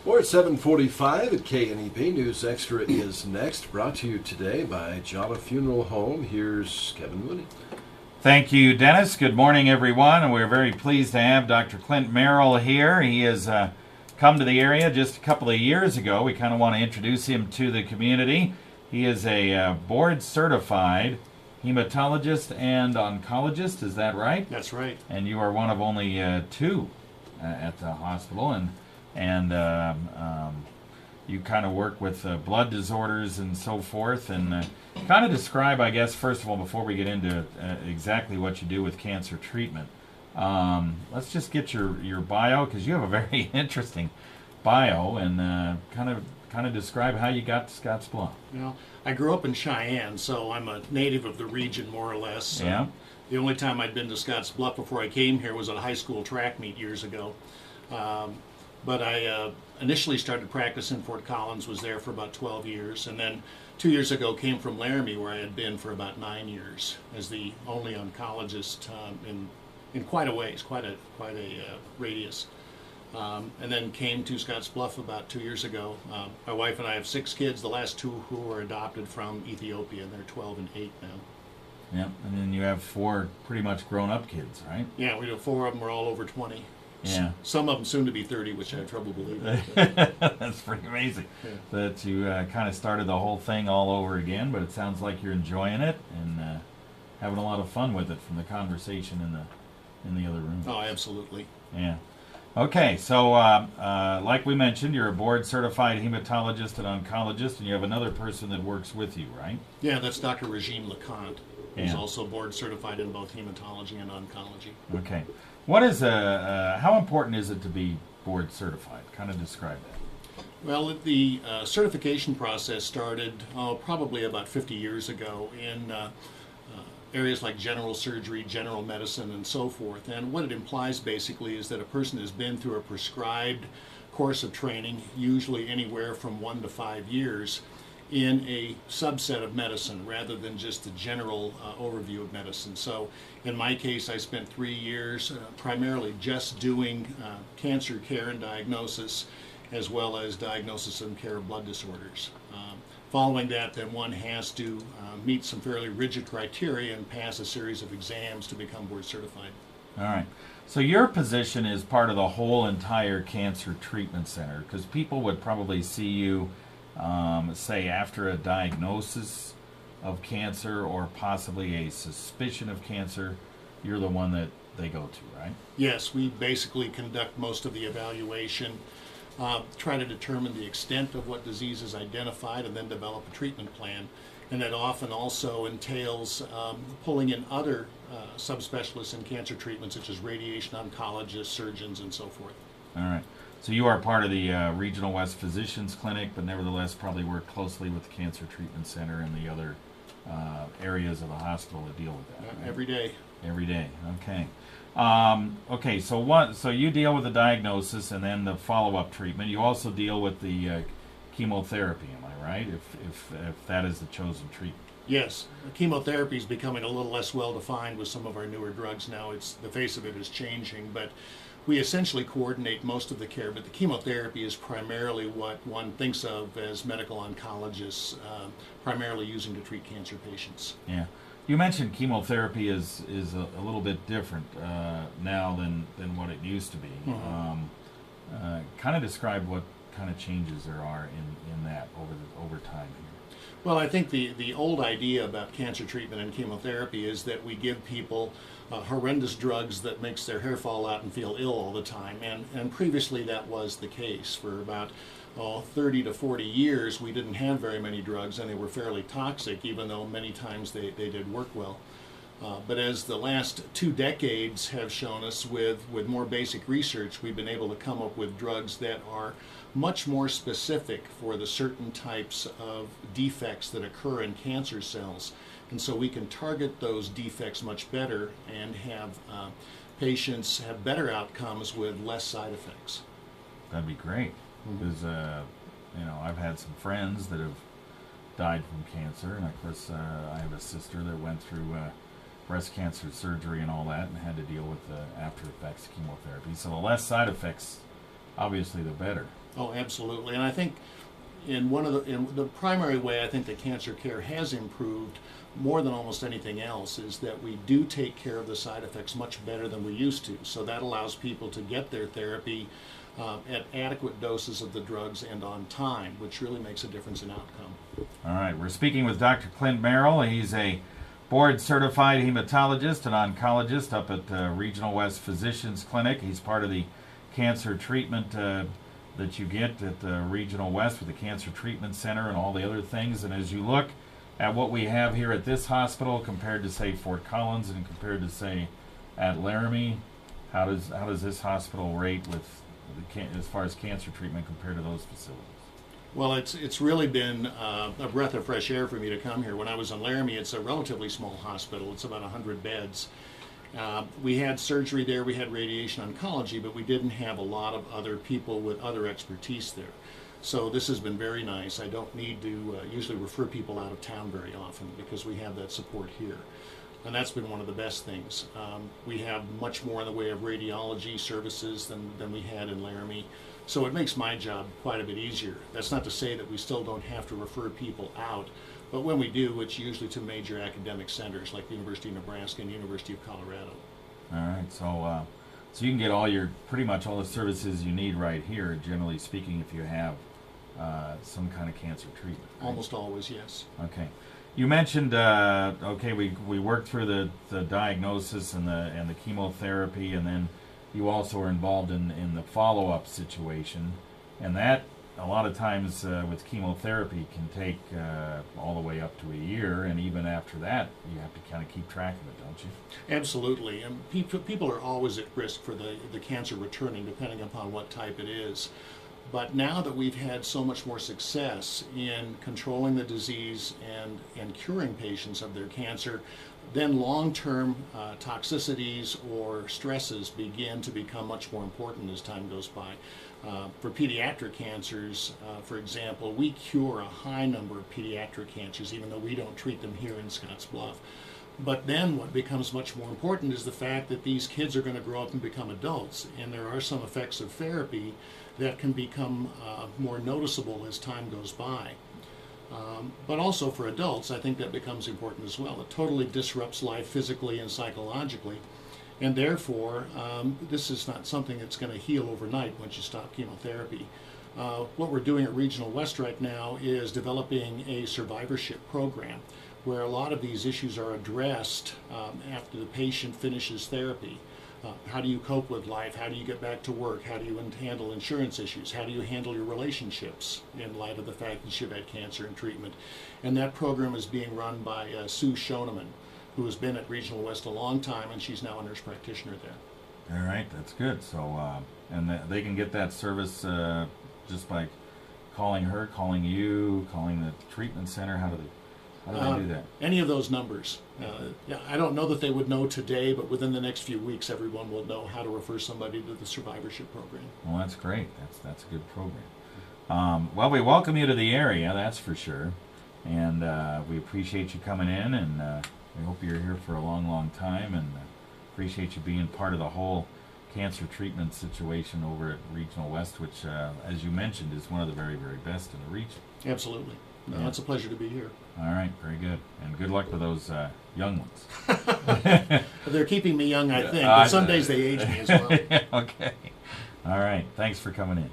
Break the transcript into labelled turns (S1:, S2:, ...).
S1: Or at 7:45 at KNEB News Extra is next, brought to you today by Jala Funeral Home. Here's Kevin Mooney.
S2: Thank you, Dennis. Good morning, everyone. And we're very pleased to have Dr. Clint Merrill here. He has come to the area just a couple of years ago. We kind of want to introduce him to the community. He is a board-certified hematologist and oncologist. Is that right?
S3: That's right.
S2: And you are one of only two at the hospital. And you kind of work with blood disorders and so forth. And kind of describe, I guess, first of all, before we get into exactly what you do with cancer treatment, let's just get your bio, because you have a very interesting bio, and kind of describe how you got to Scotts Bluff.
S3: Well, I grew up in Cheyenne, so I'm a native of the region, more or less.
S2: Yeah.
S3: The only time I'd been to Scotts Bluff before I came here was at a high school track meet years ago. But I initially started practice in Fort Collins, was there for about 12 years, and then 2 years ago came from Laramie, where I had been for about 9 years as the only oncologist in quite a ways, quite a radius. And then came to Scotts Bluff about 2 years ago. My wife and I have 6 kids, the last 2 who were adopted from Ethiopia, and they're 12 and 8 now.
S2: Yeah, and then you have 4 pretty much grown-up kids, right?
S3: Yeah, we have 4 of them are all over 20.
S2: Yeah.
S3: Some of them soon to be 30, which I have trouble believing.
S2: That's pretty amazing.
S3: Yeah.
S2: That you kind of started the whole thing all over again, but it sounds like you're enjoying it and having a lot of fun with it from the conversation in the other room.
S3: Oh, absolutely.
S2: Yeah. Okay, so like we mentioned, you're a board-certified hematologist and oncologist, and you have another person that works with you, right?
S3: Yeah, that's Dr. Regine LeConte, who's
S2: Yeah.
S3: also board-certified in both hematology and oncology.
S2: Okay. What is how important is it to be board-certified? Kind of describe that.
S3: Well, the certification process started probably about 50 years ago in areas like general surgery, general medicine, and so forth. And what it implies basically is that a person has been through a prescribed course of training, usually anywhere from 1 to 5 years, in a subset of medicine rather than just the general overview of medicine. So in my case, I spent 3 years primarily just doing cancer care and diagnosis, as well as diagnosis and care of blood disorders. Following that, then one has to meet some fairly rigid criteria and pass a series of exams to become board certified.
S2: All right. So your position is part of the whole entire cancer treatment center, because people would probably see you, say, after a diagnosis of cancer or possibly a suspicion of cancer. You're the one that they go to, right?
S3: Yes, we basically conduct most of the evaluation, try to determine the extent of what disease is identified, and then develop a treatment plan. And that often also entails pulling in other subspecialists in cancer treatment, such as radiation oncologists, surgeons, and so forth.
S2: All right. So you are part of the Regional West Physicians Clinic, but nevertheless probably work closely with the Cancer Treatment Center and the other areas of the hospital that deal with that. Right?
S3: Every day.
S2: Every day. Okay. Okay. So you deal with the diagnosis and then the follow-up treatment. You also deal with the chemotherapy. Am I right? If that is the chosen treatment.
S3: Yes, chemotherapy is becoming a little less well-defined with some of our newer drugs now. The face of it is changing, but we essentially coordinate most of the care. But the chemotherapy is primarily what one thinks of as medical oncologists primarily using to treat cancer patients.
S2: Yeah. You mentioned chemotherapy is a little bit different now than what it used to be.
S3: Mm-hmm.
S2: Kind of describe what kind of changes there are in that over time here.
S3: Well, I think the old idea about cancer treatment and chemotherapy is that we give people horrendous drugs that makes their hair fall out and feel ill all the time. And previously that was the case. For about 30 to 40 years, we didn't have very many drugs, and they were fairly toxic, even though many times they did work well. But as the last 2 decades have shown us, with more basic research, we've been able to come up with drugs that are much more specific for the certain types of defects that occur in cancer cells. And so we can target those defects much better and have patients have better outcomes with less side effects.
S2: That'd be great, because I've had some friends that have died from cancer, and of course I have a sister that went through breast cancer surgery and all that, and had to deal with the after effects of chemotherapy. So the less side effects, obviously, the better.
S3: Oh, absolutely. And I think in the primary way I think that cancer care has improved more than almost anything else is that we do take care of the side effects much better than we used to. So that allows people to get their therapy at adequate doses of the drugs and on time, which really makes a difference in outcome.
S2: All right, we're speaking with Dr. Clint Merrill. He's a board-certified hematologist and oncologist up at Regional West Physicians Clinic. He's part of the cancer treatment that you get at the Regional West with the Cancer Treatment Center and all the other things. And as you look at what we have here at this hospital compared to, say, Fort Collins and compared to, say, at Laramie, how does this hospital rate with as far as cancer treatment compared to those facilities?
S3: Well, it's really been a breath of fresh air for me to come here. When I was in Laramie, it's a relatively small hospital. It's about 100 beds. We had surgery there, we had radiation oncology, but we didn't have a lot of other people with other expertise there. So this has been very nice. I don't need to usually refer people out of town very often because we have that support here. And that's been one of the best things. We have much more in the way of radiology services than we had in Laramie. So it makes my job quite a bit easier. That's not to say that we still don't have to refer people out, but when we do, it's usually to major academic centers like the University of Nebraska and University of Colorado.
S2: All right, so you can get pretty much all the services you need right here, generally speaking, if you have some kind of cancer treatment. Right?
S3: Almost always, yes.
S2: Okay. You mentioned we worked through the diagnosis and the chemotherapy, and then you also are involved in the follow-up situation, and that a lot of times with chemotherapy can take all the way up to a year, and even after that you have to kind of keep track of it, don't you?
S3: Absolutely, and people are always at risk for the cancer returning depending upon what type it is. But now that we've had so much more success in controlling the disease and curing patients of their cancer, then long-term toxicities or stresses begin to become much more important as time goes by. For pediatric cancers, for example, we cure a high number of pediatric cancers, even though we don't treat them here in Scottsbluff. But then what becomes much more important is the fact that these kids are going to grow up and become adults, and there are some effects of therapy that can become more noticeable as time goes by. But also for adults, I think that becomes important as well. It totally disrupts life physically and psychologically, and therefore this is not something that's going to heal overnight once you stop chemotherapy. What we're doing at Regional West right now is developing a survivorship program where a lot of these issues are addressed after the patient finishes therapy. How do you cope with life? How do you get back to work? How do you handle insurance issues? How do you handle your relationships in light of the fact that you've had cancer and treatment? And that program is being run by Sue Schoeneman, who has been at Regional West a long time, and she's now a nurse practitioner there.
S2: All right, that's good. So, they can get that service just by calling her, calling you, calling the treatment center. How do they do that? Any
S3: of those numbers. I don't know that they would know today, but within the next few weeks, everyone will know how to refer somebody to the Survivorship Program.
S2: Well, that's great. That's a good program. Well, we welcome you to the area, that's for sure. And we appreciate you coming in, and we hope you're here for a long, long time, and appreciate you being part of the whole cancer treatment situation over at Regional West, which, as you mentioned, is one of the very, very best in the region.
S3: Absolutely. No, yeah. It's a pleasure to be here.
S2: All right, very good. And good luck with those young ones.
S3: They're keeping me young, I think, but some days they age me as well.
S2: Okay. All right. Thanks for coming in.